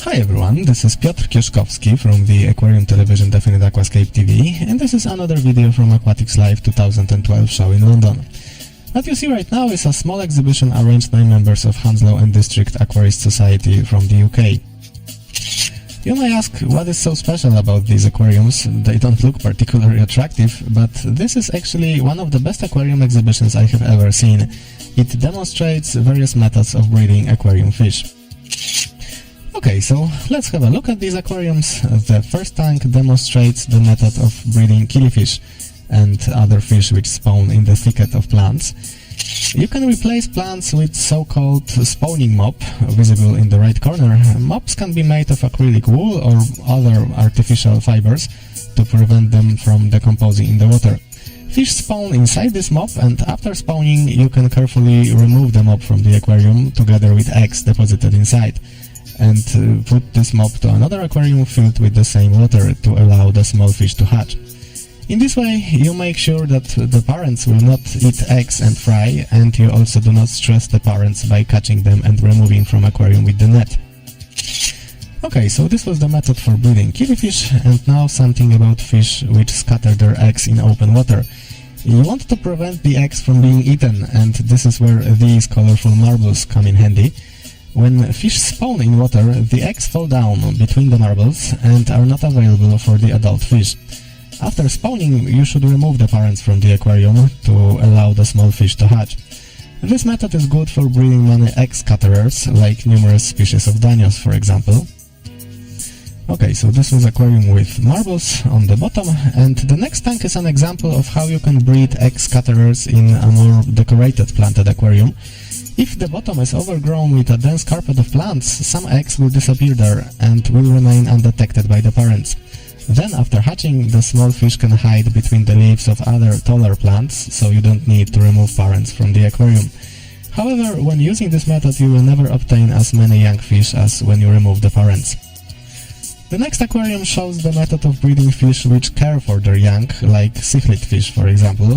Hi everyone, this is Piotr Kieszkowski from the Aquarium Television Definite Aquascape TV, and this is another video from Aquatics Live 2012 show in London. What you see right now is a small exhibition arranged by members of Hounslow and District Aquarist Society from the UK. You may ask, what is so special about these aquariums? They don't look particularly attractive, but this is actually one of the best aquarium exhibitions I have ever seen. It demonstrates various methods of breeding aquarium fish. Okay, so let's have a look at these aquariums. The first tank demonstrates the method of breeding killifish and other fish which spawn in the thicket of plants. You can replace plants with so-called spawning mop, visible in the right corner. Mops can be made of acrylic wool or other artificial fibers to prevent them from decomposing in the water. Fish spawn inside this mop, and after spawning you can carefully remove the mop from the aquarium together with eggs deposited inside, and put this mop to another aquarium filled with the same water to allow the small fish to hatch. In this way, you make sure that the parents will not eat eggs and fry, and you also do not stress the parents by catching them and removing from aquarium with the net. Okay, so this was the method for breeding killifish, and now something about fish which scatter their eggs in open water. You want to prevent the eggs from being eaten, and this is where these colorful marbles come in handy. When fish spawn in water, the eggs fall down between the marbles and are not available for the adult fish. After spawning, you should remove the parents from the aquarium to allow the small fish to hatch. This method is good for breeding many egg scatterers, like numerous species of danios, for example. Okay, so this was aquarium with marbles on the bottom, and the next tank is an example of how you can breed egg scatterers in a more decorated planted aquarium. If the bottom is overgrown with a dense carpet of plants, some eggs will disappear there and will remain undetected by the parents. Then, after hatching, the small fish can hide between the leaves of other taller plants, so you don't need to remove parents from the aquarium. However, when using this method, you will never obtain as many young fish as when you remove the parents. The next aquarium shows the method of breeding fish which care for their young, like cichlid fish, for example.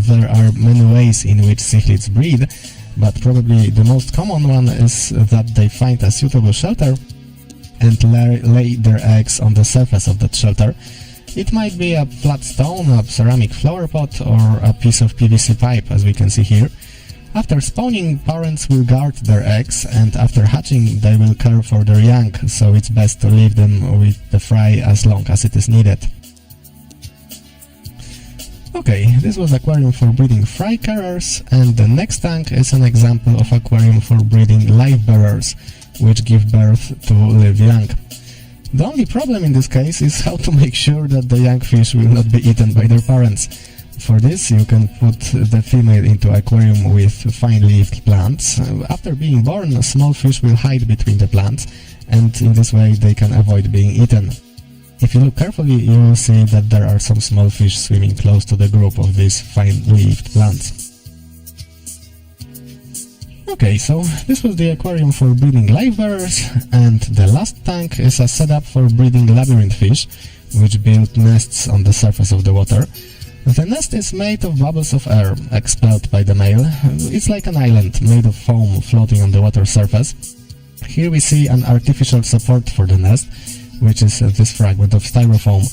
There are many ways in which cichlids breed, but probably the most common one is that they find a suitable shelter and lay their eggs on the surface of that shelter. It might be a flat stone, a ceramic flower pot, or a piece of PVC pipe, as we can see here. After spawning, parents will guard their eggs, and after hatching they will care for their young, so it's best to leave them with the fry as long as it is needed. Okay, this was aquarium for breeding fry carriers, and the next tank is an example of aquarium for breeding live bearers, which give birth to live young. The only problem in this case is how to make sure that the young fish will not be eaten by their parents. For this, you can put the female into aquarium with fine-leaved plants. After being born, small fish will hide between the plants, and in this way they can avoid being eaten. If you look carefully, you will see that there are some small fish swimming close to the group of these fine-leaved plants. Okay, so this was the aquarium for breeding live bearers, and the last tank is a setup for breeding labyrinth fish, which build nests on the surface of the water. The nest is made of bubbles of air expelled by the male. It's like an island made of foam floating on the water surface. Here we see an artificial support for the nest, which is this fragment of styrofoam.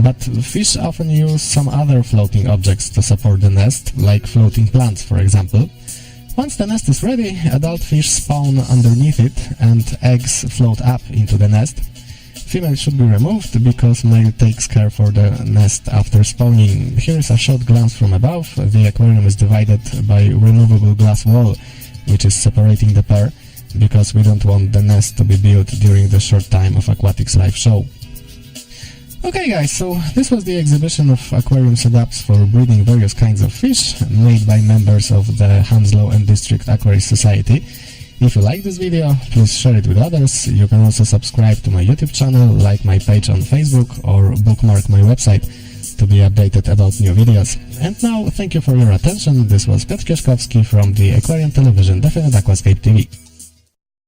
But fish often use some other floating objects to support the nest, like floating plants, for example. Once the nest is ready, adult fish spawn underneath it, and eggs float up into the nest. Female should be removed because male takes care for the nest after spawning. Here is a short glance from above. The aquarium is divided by removable glass wall, which is separating the pair, because we don't want the nest to be built during the short time of Aquatics live show. Okay guys, so this was the exhibition of aquarium setups for breeding various kinds of fish, made by members of the Hounslow and District Aquarist Society. If you like this video, please share it with others. You can also subscribe to my YouTube channel, like my page on Facebook, or bookmark my website to be updated about new videos. And now, thank you for your attention. This was Piotr Kieszkowski from the Aquarium Television Definite Aquascape TV.